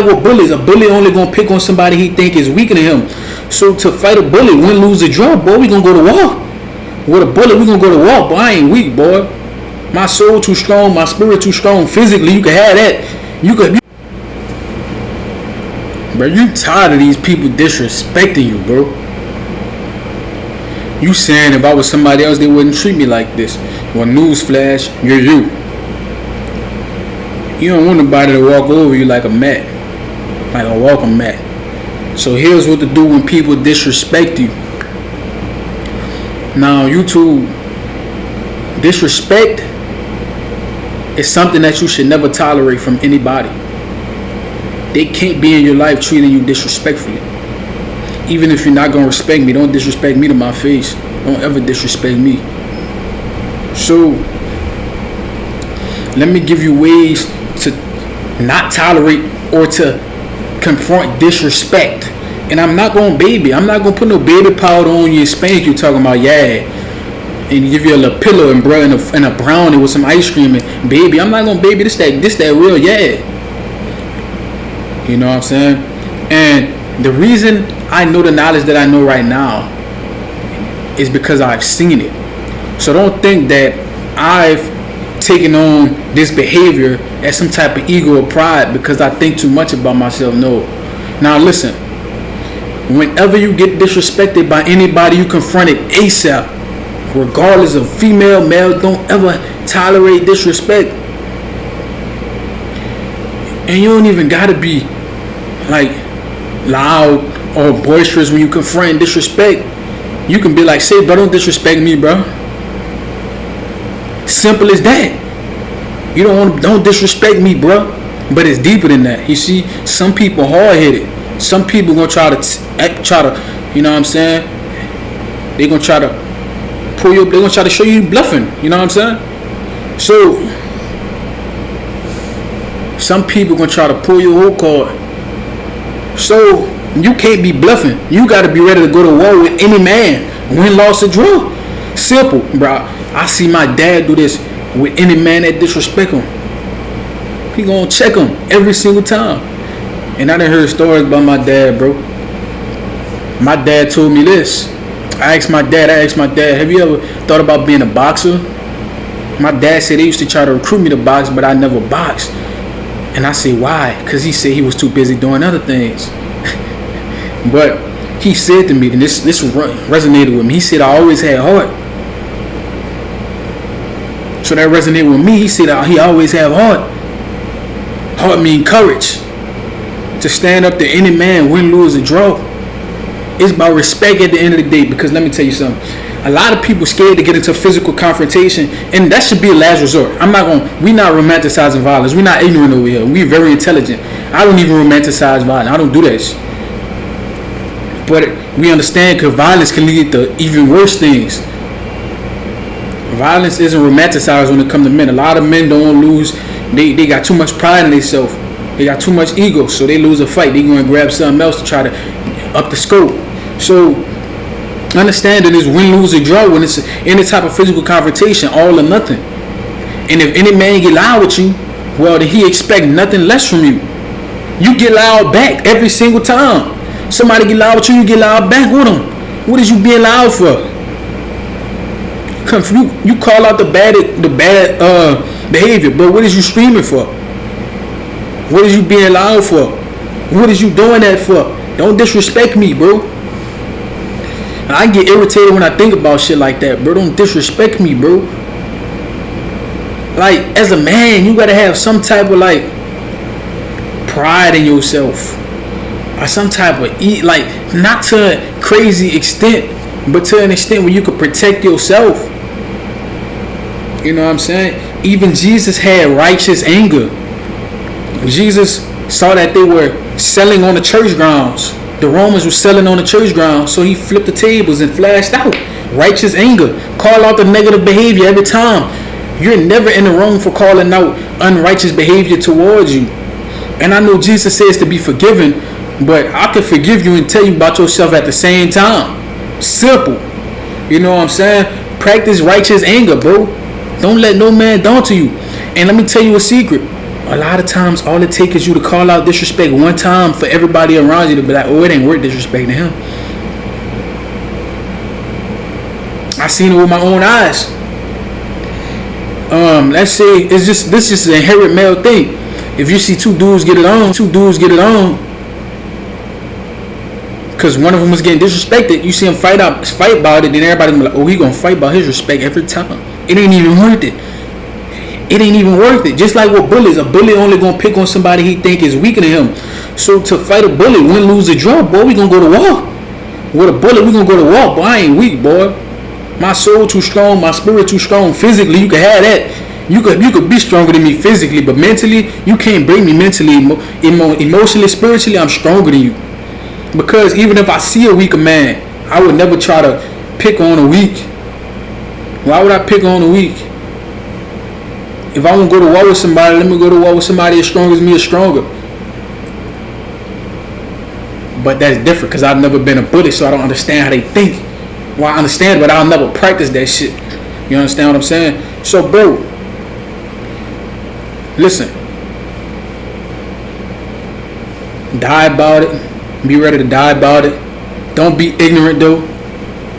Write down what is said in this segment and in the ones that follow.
with bullies, a bully only gonna pick on somebody he think is weaker than him. So to fight a bully, win, lose, or draw, boy, we gonna go to war. With a bully, we gonna go to war, boy. I ain't weak, boy. My soul too strong, my spirit too strong. Physically, you can have that. You could. Bro, you tired of these people disrespecting you, bro. You saying if I was somebody else, they wouldn't treat me like this. Well, newsflash, you're you. You don't want nobody to walk over you like a mat, like a welcome mat. So here's what to do when people disrespect you. Now, YouTube, disrespect is something that you should never tolerate from anybody. They can't be in your life treating you disrespectfully. Even if you're not going to respect me, don't disrespect me to my face. Don't ever disrespect me. So, let me give you ways to not tolerate or to confront disrespect. And I'm not going to baby. I'm not going to put no baby powder on you and spank you talking about, yeah, and give you a little pillow and a brownie with some ice cream. And baby, I'm not going to baby. This that real, yeah. You know what I'm saying? And the reason I know the knowledge that I know right now is because I've seen it. So don't think that I've taken on this behavior as some type of ego or pride because I think too much about myself. No. Now listen, whenever you get disrespected by anybody, you confront it ASAP. Regardless of female, male, don't ever tolerate disrespect. And you don't even gotta be like loud or boisterous when you confront disrespect. You can be like, say, bro, don't disrespect me, bro. Simple as that. You don't disrespect me, bro. But it's deeper than that. You see, some people hard-headed. Some people gonna try to, you know what I'm saying? They gonna try to pull you. They gonna try to show you bluffing. You know what I'm saying? So some people gonna try to pull your whole card. So you can't be bluffing. You gotta be ready to go to war with any man. Win, loss, or draw. Simple, bro. I see my dad do this with any man that disrespect him. He gonna check him every single time. And I done heard stories about my dad, bro. My dad told me this. I asked my dad, have you ever thought about being a boxer? My dad said they used to try to recruit me to box, but I never boxed. And I said, why? Because he said he was too busy doing other things. But he said to me, and this resonated with me, he said I always had heart. So that resonated with me. He said he always had heart. Heart mean courage. To stand up to any man, win, lose, or draw. It's about respect at the end of the day. Because let me tell you something. A lot of people scared to get into physical confrontation, and that should be a last resort. We're not romanticizing violence. We're not ignorant over here. We're very intelligent. I don't even romanticize violence. I don't do that. But we understand because violence can lead to even worse things. Violence isn't romanticized when it comes to men. A lot of men don't lose. They got too much pride in themselves. They got too much ego, so they lose a fight. They going to grab something else to try to up the scope. So understand that it's win, lose, or draw when it's any type of physical confrontation, all or nothing. And if any man get loud with you, well, then he expect nothing less from you. You get loud back every single time. Somebody get loud with you, you get loud back with them. What is you being loud for? You call out the bad behavior, but what is you screaming for? What is you being loud for? What is you doing that for? Don't disrespect me, bro. And I get irritated when I think about shit like that, bro. Don't disrespect me, bro. Like, as a man, you gotta have some type of like pride in yourself, or some type of not to a crazy extent, but to an extent where you could protect yourself. You know what I'm saying? Even Jesus had righteous anger. Jesus saw that they were selling on the church grounds. The Romans were selling on the church grounds, so he flipped the tables and flashed out. Righteous anger. Call out the negative behavior every time. You're never in the wrong for calling out unrighteous behavior towards you. And I know Jesus says to be forgiven, but I can forgive you and tell you about yourself at the same time. Simple. You know what I'm saying? Practice righteous anger, bro. Don't let no man daunt to you. And let me tell you a secret. A lot of times, all it takes is you to call out disrespect one time for everybody around you to be like, oh, it ain't worth disrespecting him. I seen it with my own eyes. Let's say this is an inherent male thing. If you see two dudes get it on, because one of them was getting disrespected, you see him fight about it, then everybody be like, oh, he gonna fight about his respect every time. It ain't even worth it. It ain't even worth it. Just like with bullies, a bully only gonna pick on somebody he think is weaker than him. So to fight a bully, win, lose, or draw, boy, we gonna go to war. With a bully, we gonna go to war. Boy, I ain't weak, boy. My soul too strong, my spirit too strong. Physically, you can have that. You could be stronger than me physically, but mentally, you can't break me mentally, emotionally, spiritually. I'm stronger than you. Because even if I see a weaker man, I would never try to pick on a weak. Why would I pick on a weak? If I want to go to war with somebody, let me go to war with somebody as strong as me or stronger. But that's different because I've never been a bully, so I don't understand how they think. Well, I understand, but I'll never practice that shit. You understand what I'm saying? So, bro, listen. Die about it. Be ready to die about it. Don't be ignorant, though.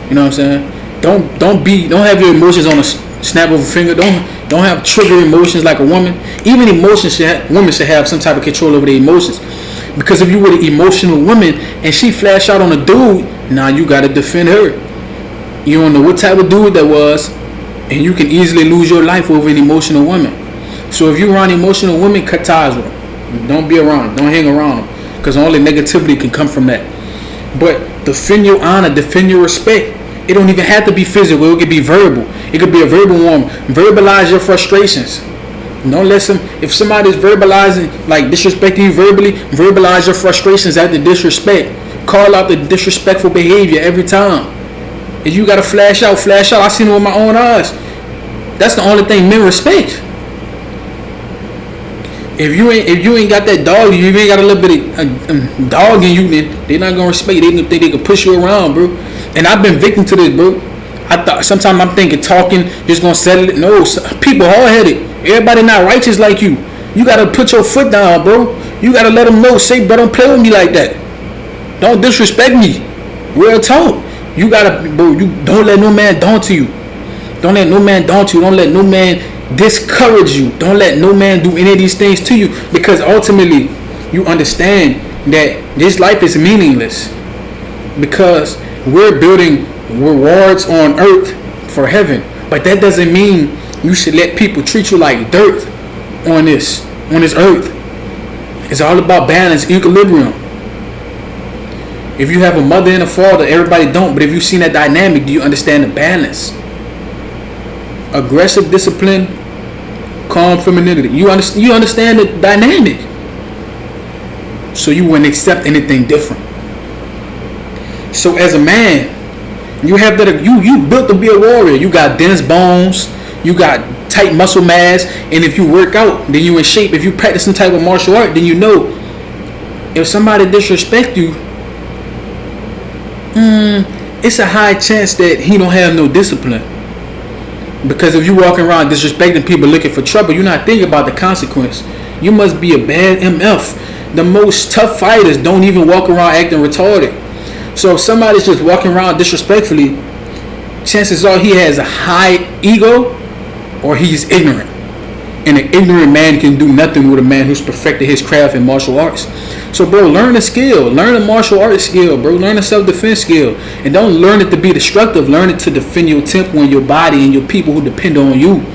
You know what I'm saying? Don't have your emotions on a snap of a finger. Don't have trigger emotions like a woman. Even women should have some type of control over their emotions. Because if you were an emotional woman and she flash out on a dude, now you gotta defend her. You don't know what type of dude that was, and you can easily lose your life over an emotional woman. So if you're around emotional women, cut ties with them. Don't be around them. Don't hang around them. Because only negativity can come from that. But defend your honor, defend your respect. It don't even have to be physical. It could be verbal. It could be a verbal one. Verbalize your frustrations. Don't listen. If somebody's verbalizing, like disrespecting you verbally, verbalize your frustrations at the disrespect. Call out the disrespectful behavior every time. If you gotta flash out. I seen it with my own eyes. That's the only thing men respect. If you ain't got that dog, if you ain't got a little bit of dog in you, then they're not gonna respect you. They gonna think they can push you around, bro. And I've been victim to this, bro. I thought sometimes I'm thinking talking just gonna settle it. No, people hard-headed. Everybody not righteous like you. You gotta put your foot down, bro. You gotta let them know. Say, bro, don't play with me like that. Don't disrespect me. Real talk. You gotta, bro. You don't let no man daunt you. Don't let no man daunt you. Don't let no man discourage you. Don't let no man do any of these things to you. Because ultimately, you understand that this life is meaningless. Because we're building rewards on earth for heaven, but that doesn't mean you should let people treat you like dirt on this earth. It's all about balance, equilibrium. If you have a mother and a father, everybody don't, but if you've seen that dynamic, do you understand the balance? Aggressive discipline, calm femininity. You understand the dynamic, so you wouldn't accept anything different. So as a man, you have that. You built to be a warrior. You got dense bones. You got tight muscle mass. And if you work out, then you in shape. If you practice some type of martial art, then you know if somebody disrespect you, it's a high chance that he don't have no discipline. Because if you walking around disrespecting people, looking for trouble, you're not thinking about the consequence. You must be a bad MF. The most tough fighters don't even walk around acting retarded. So if somebody's just walking around disrespectfully, chances are he has a high ego or he's ignorant. And an ignorant man can do nothing with a man who's perfected his craft in martial arts. So, bro, learn a skill. Learn a martial arts skill, bro. Learn a self-defense skill. And don't learn it to be destructive. Learn it to defend your temple and your body and your people who depend on you.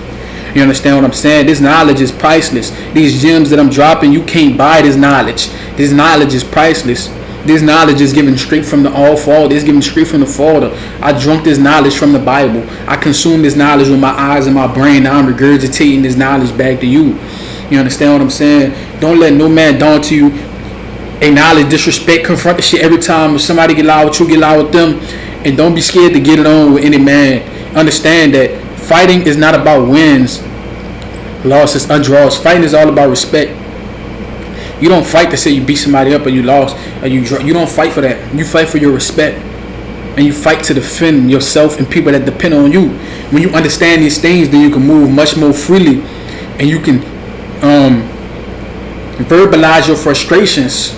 You understand what I'm saying? This knowledge is priceless. These gems that I'm dropping, you can't buy this knowledge. This knowledge is priceless. This knowledge is given straight from the all Father. It's given straight from the Father. I drunk this knowledge from the Bible. I consumed this knowledge with my eyes and my brain. Now I'm regurgitating this knowledge back to you. You understand what I'm saying? Don't let no man daunt you. Acknowledge disrespect. Confront the shit every time. If somebody get loud with you, get loud with them. And don't be scared to get it on with any man. Understand that fighting is not about wins, losses, or draws. Fighting is all about respect. You don't fight to say you beat somebody up or you lost or you draw. You don't fight for that. You fight for your respect. And you fight to defend yourself and people that depend on you. When you understand these things, then you can move much more freely. And you can verbalize your frustrations.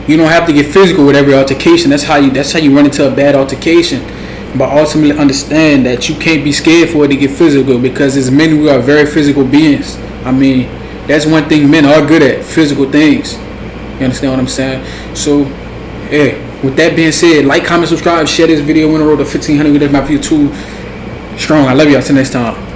You don't have to get physical with every altercation. That's how you run into a bad altercation. But ultimately understand that you can't be scared for it to get physical, because as men we are very physical beings. I mean, that's one thing men are good at, physical things. You understand what I'm saying? So, yeah. With that being said, like, comment, subscribe, share this video. When I road to 1,500, that's my view too strong. I love y'all. Till next time.